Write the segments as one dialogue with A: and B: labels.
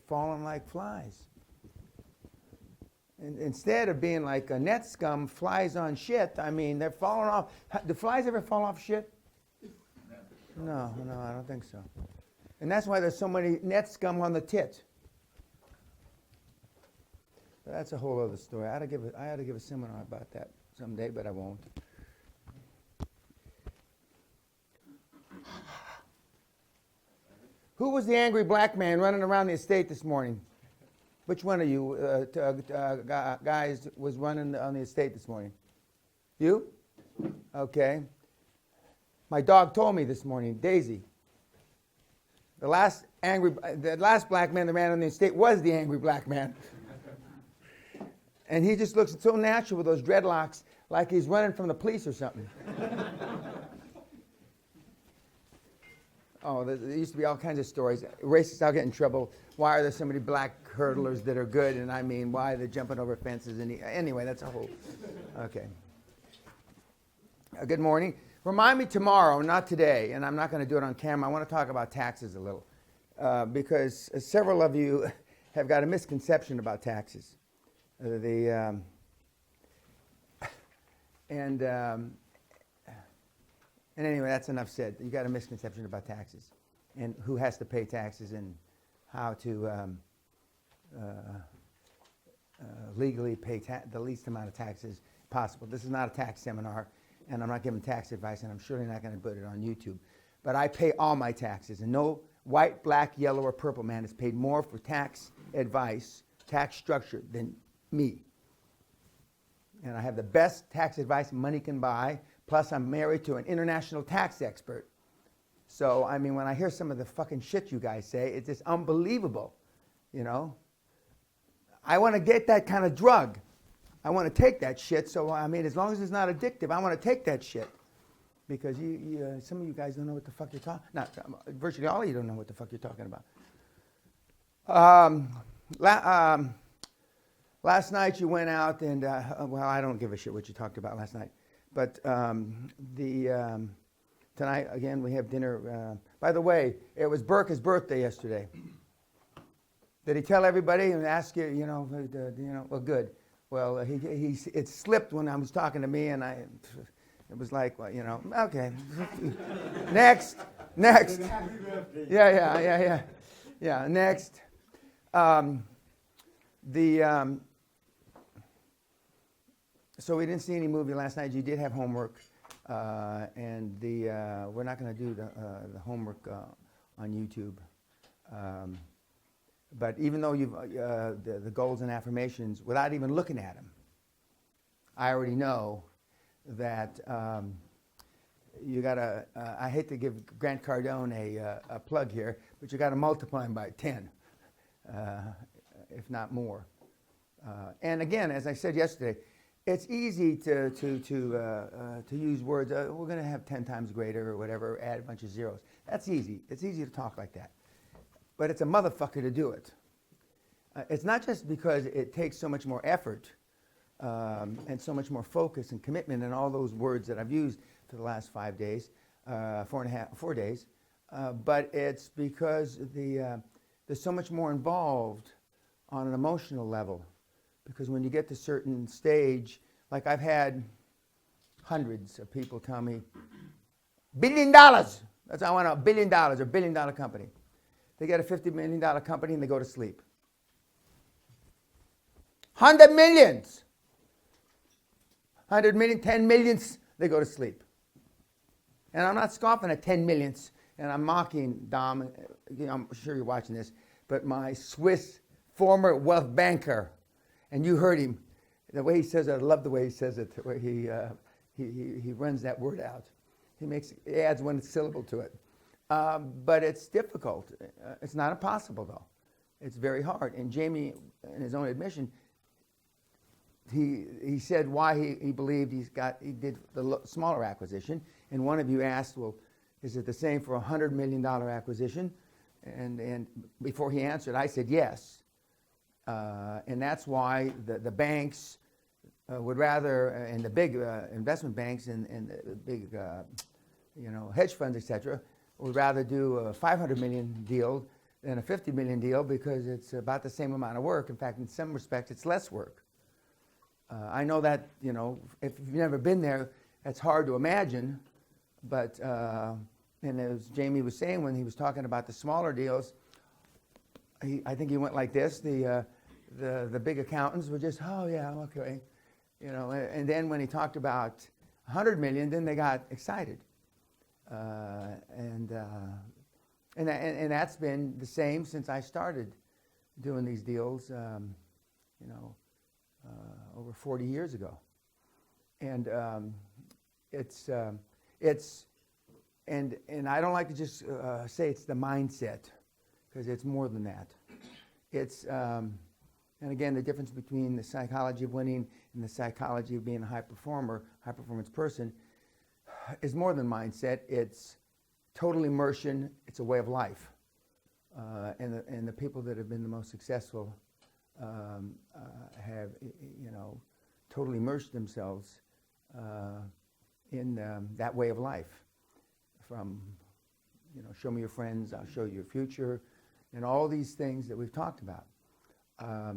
A: falling like flies. And instead of being like a net scum, flies on shit, I mean, they're falling off. Do flies ever fall off shit? No, I don't think so. And that's why there's so many net scum on the tit. That's a whole other story. I ought to give a seminar about that someday, but I won't. Who was the angry black man running around the estate this morning? Which one of you guys was running on the estate this morning? You? Okay. My dog told me this morning, Daisy. The last black man that ran on the estate was the angry black man. And he just looks so natural with those dreadlocks, like he's running from the police or something. Oh, there used to be all kinds of stories. Racists all get in trouble. Why are there so many black hurdlers that are good? And I mean, why they're jumping over fences? And anyway, that's a whole. Okay. Good morning. Remind me tomorrow, not today, and I'm not going to do it on camera. I want to talk about taxes a little, because several of you have got a misconception about taxes. And anyway, that's enough said. You got a misconception about taxes and who has to pay taxes and how to legally pay the least amount of taxes possible. This is not a tax seminar, and I'm not giving tax advice, and I'm surely not going to put it on YouTube. But I pay all my taxes, and no white, black, yellow, or purple man has paid more for tax advice, tax structure than me. And I have the best tax advice money can buy. Plus, I'm married to an international tax expert. So, I mean, when I hear some of the fucking shit you guys say, it's just unbelievable, you know? I want to get that kind of drug. I want to take that shit. So, I mean, as long as it's not addictive, I want to take that shit. Because some of you guys don't know what the fuck you're talking about. Virtually all of you don't know what the fuck you're talking about. Last night you went out and, well, I don't give a shit what you talked about last night. But tonight, again, we have dinner. By the way, it was Burke's birthday yesterday. Did he tell everybody and ask you, well, good. Well, it slipped when I was talking to me, and it was like, well, okay. Next. Yeah, next. So we didn't see any movie last night. You did have homework, and we're not going to do the homework on YouTube. But even though you've the goals and affirmations, without even looking at them, I already know that you got to. I hate to give Grant Cardone a plug here, but you got to multiply them by 10, if not more. And again, as I said yesterday, it's easy to use words. We're going to have 10 times greater or whatever. Add a bunch of zeros. That's easy. It's easy to talk like that. But it's a motherfucker to do it. It's not just because it takes so much more effort and so much more focus and commitment and all those words that I've used for the last 5 days, 4 days, but it's because there's so much more involved on an emotional level. Because when you get to a certain stage, like I've had hundreds of people tell me, $1 billion, that's I want $1 billion or $1 billion company. They get a $50 million company and they go to sleep. 100 millions. 100 million, 10 millions, they go to sleep. And I'm not scoffing at 10 millions, and I'm mocking Dom, I'm sure you're watching this, but my Swiss former wealth banker, and you heard him, the way he says it, I love the way he says it, the way he runs that word out. He adds one syllable to it. But it's difficult. It's not impossible, though. It's very hard. And Jamie, in his own admission, he said why he believed he did the smaller acquisition. And one of you asked, well, is it the same for a $100 million acquisition? And before he answered, I said yes. And that's why the banks would rather, and the big investment banks and the big hedge funds, etc., would rather do a $500 million deal than a $50 million deal because it's about the same amount of work. In fact, in some respects, it's less work. I know that, you know, if you've never been there, that's hard to imagine. But, and as Jamie was saying when he was talking about the smaller deals, I think he went like this. The big accountants were just, oh, yeah, okay. You know, and then when he talked about 100 million, then they got excited. And that's been the same since I started doing these deals, you know, over 40 years ago. And and I don't like to just say it's the mindset, because it's more than that. It's, and again, the difference between the psychology of winning and the psychology of being a high performer, high performance person, is more than mindset. It's total immersion. It's a way of life. And the people that have been the most successful have, you know, totally immersed themselves in that way of life. From, you know, show me your friends, I'll show you your future, and all these things that we've talked about. I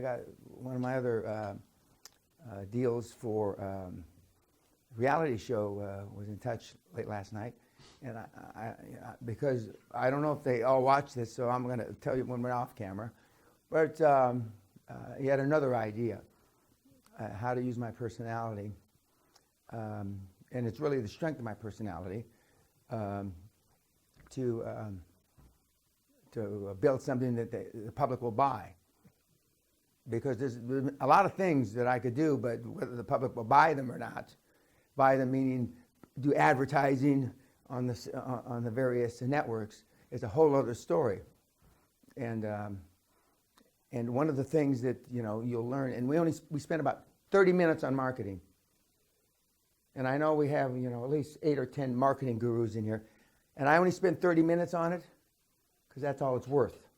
A: got one of my other deals for reality show was in touch late last night, and I because I don't know if they all watch this, so I'm going to tell you when we're off camera. But he had another idea, how to use my personality, and it's really the strength of my personality to build something that the public will buy. Because there's a lot of things that I could do, but whether the public will buy them or not, buy them meaning do advertising on the various networks, is a whole other story. And one of the things that, you know, you'll learn, and we spend about 30 minutes on marketing. And I know we have, you know, at least 8 or 10 marketing gurus in here, and I only spend 30 minutes on it because that's all it's worth.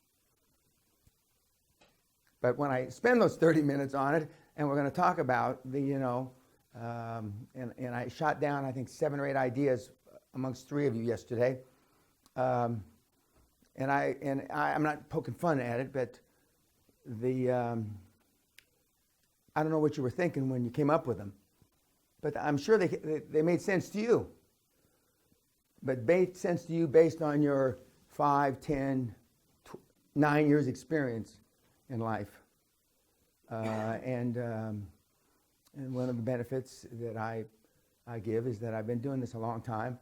A: But when I spend those 30 minutes on it, and we're going to talk about the, you know, and I shot down, I think, 7 or 8 ideas amongst 3 of you yesterday. And I'm not poking fun at it, but I don't know what you were thinking when you came up with them, but I'm sure they made sense to you. But made sense to you based on your 5, 10, 9 years experience in life. And one of the benefits that I give is that I've been doing this a long time,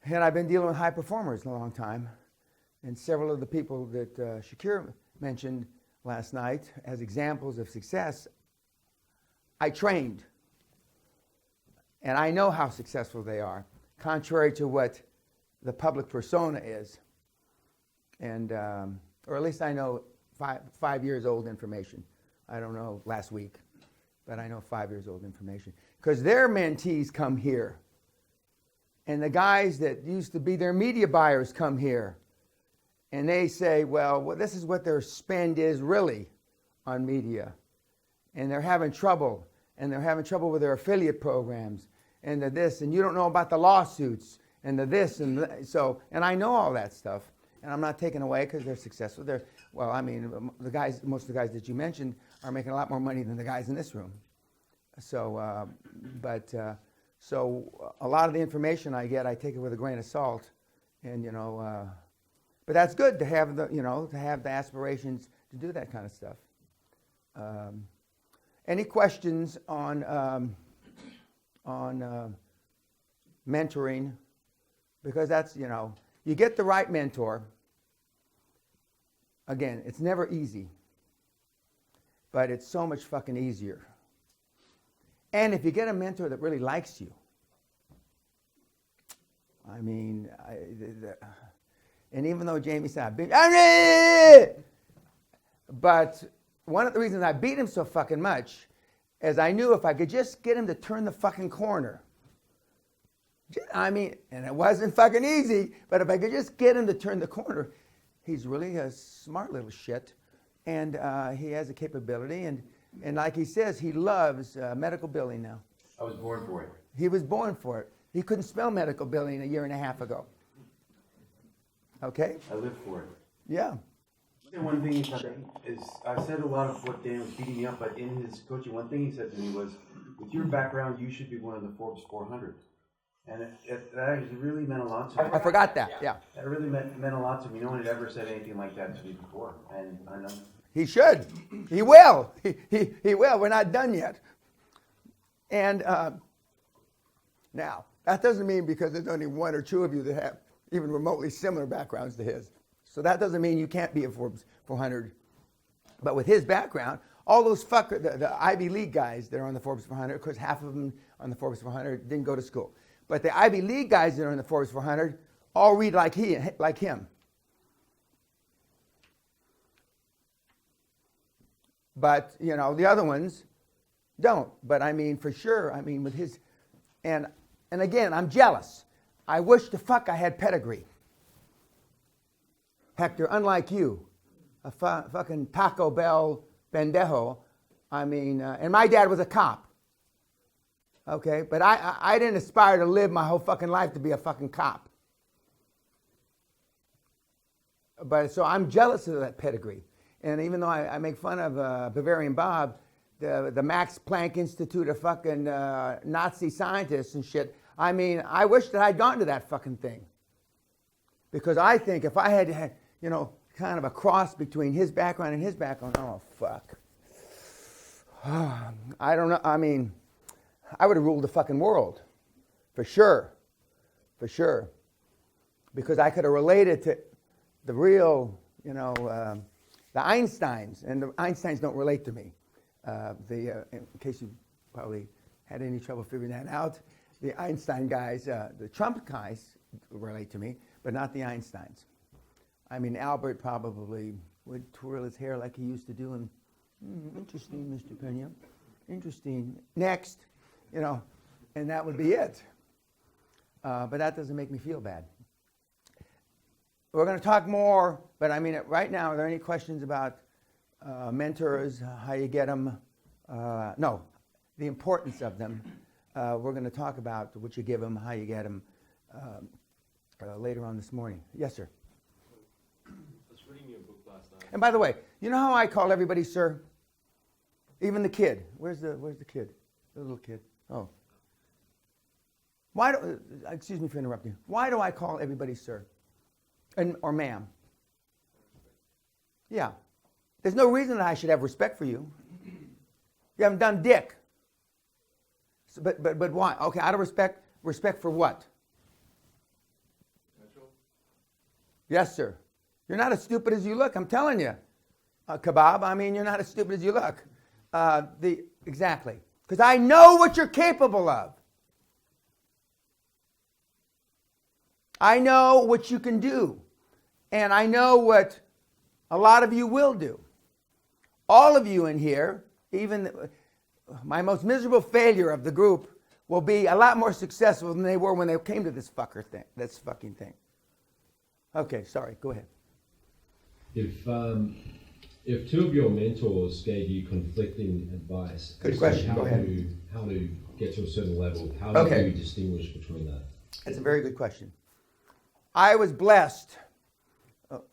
A: and I've been dealing with high performers a long time. And several of the people that Shakir mentioned last night as examples of success, I trained. And I know how successful they are, contrary to what the public persona is. And, or at least I know 5 years old information. I don't know last week, but I know 5 years old information. Because their mentees come here. And the guys that used to be their media buyers come here. And they say, well, this is what their spend is really on media. And they're having trouble. And they're having trouble with their affiliate programs. And the this, and you don't know about the lawsuits. And the this, and so, and I know all that stuff. And I'm not taking away because they're successful. Well, I mean, most of the guys that you mentioned are making a lot more money than the guys in this room. So, so a lot of the information I get, I take it with a grain of salt, and you know, but that's good to have the aspirations to do that kind of stuff. Any questions on mentoring? Because that's, you know, you get the right mentor. Again, it's never easy, but it's so much fucking easier. And if you get a mentor that really likes you, I mean, and even though Jamie said, but one of the reasons I beat him so fucking much is I knew if I could just get him to turn the fucking corner, I mean, and it wasn't fucking easy, but if I could just get him to turn the corner, he's really a smart little shit, and he has a capability, and like he says, he loves medical billing now.
B: I was born for it.
A: He was born for it. He couldn't spell medical billing a year and a half ago. Okay?
B: I live for it.
A: Yeah.
B: One thing he said is, I said a lot of what Dan was beating me up, but in his coaching, one thing he said to me was, with your background, you should be one of the Forbes 400. And that actually really meant a lot to me.
A: I forgot that, yeah.
B: That really meant a lot to me. No one had ever said anything like that to me before. And I know.
A: He should. He will. He will. We're not done yet. And now, that doesn't mean because there's only one or two of you that have even remotely similar backgrounds to his. So that doesn't mean you can't be a Forbes 400. But with his background, all those the Ivy League guys that are on the Forbes 400, of course, half of them on the Forbes 400 didn't go to school. But the Ivy League guys that are in the Forbes 400 all read like him. But, you know, the other ones don't. But I mean, for sure, I mean, with his, and again, I'm jealous. I wish the fuck I had pedigree. Hector, unlike you, a fucking Taco Bell pendejo, I mean, and my dad was a cop. Okay, but I didn't aspire to live my whole fucking life to be a fucking cop. But so I'm jealous of that pedigree. And even though I make fun of Bavarian Bob, the Max Planck Institute of fucking Nazi scientists and shit, I mean, I wish that I'd gone to that fucking thing. Because I think if I had, you know, kind of a cross between his background and his background, oh, fuck. I don't know, I mean, I would have ruled the fucking world. For sure. For sure. Because I could have related to the real, you know, the Einsteins, and the Einsteins don't relate to me. In case you probably had any trouble figuring that out, the Einstein guys, the Trump guys relate to me, but not the Einsteins. I mean, Albert probably would twirl his hair like he used to do, and interesting, Mr. Peña, interesting. Next, you know, and that would be it. But that doesn't make me feel bad. We're going to talk more, but I mean, right now, are there any questions about mentors, how you get them? No, the importance of them. We're going to talk about what you give them, how you get them later on this morning. Yes, sir.
C: I was reading your book last night.
A: And by the way, you know how I call everybody sir? Even the kid. Where's the kid? The little kid. Oh. Why do? Excuse me for interrupting. Why do I call everybody sir? Or ma'am? Yeah. There's no reason that I should have respect for you. You haven't done dick. So, but why? Okay, out of respect. Respect for what?
C: Natural.
A: Yes, sir. You're not as stupid as you look. I'm telling you, Kebab. I mean, you're not as stupid as you look. Exactly. Because I know what you're capable of. I know what you can do. And I know what a lot of you will do. All of you in here, even my most miserable failure of the group, will be a lot more successful than they were when they came to this fucking thing. Okay, sorry, go ahead.
D: If two of your mentors gave you conflicting advice,
A: good question. Go ahead.
D: How to get to a certain level, how do you distinguish between that?
A: That's a very good question. I was blessed.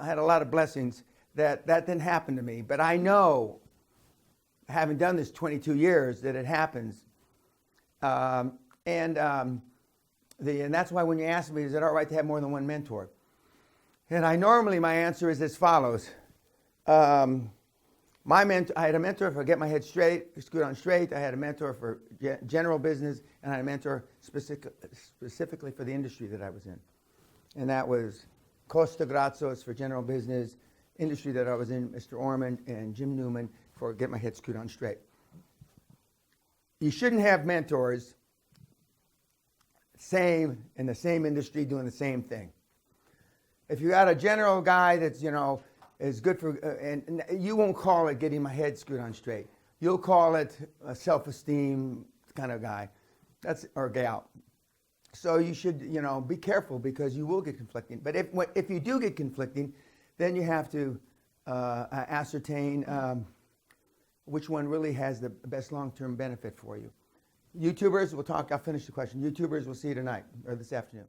A: I had a lot of blessings that didn't happen to me, but I know, having done this 22 years, that it happens. And that's why when you ask me, is it all right to have more than one mentor? And my answer is as follows. I had a mentor for Get My Head Straight, Scoot On Straight. I had a mentor for general business, and I had a mentor specifically for the industry that I was in. And that was Costa Grazos for general business, industry that I was in, Mr. Ormond, and Jim Newman for Get My Head Scoot On Straight. You shouldn't have mentors in the same industry doing the same thing. If you got a general guy that's, you know, is good for, and you won't call it getting my head screwed on straight. You'll call it a self-esteem kind of guy, or gal. So you should, you know, be careful because you will get conflicting. But if you do get conflicting, then you have to ascertain which one really has the best long-term benefit for you. YouTubers, we'll talk. I'll finish the question. YouTubers, we'll see you tonight or this afternoon.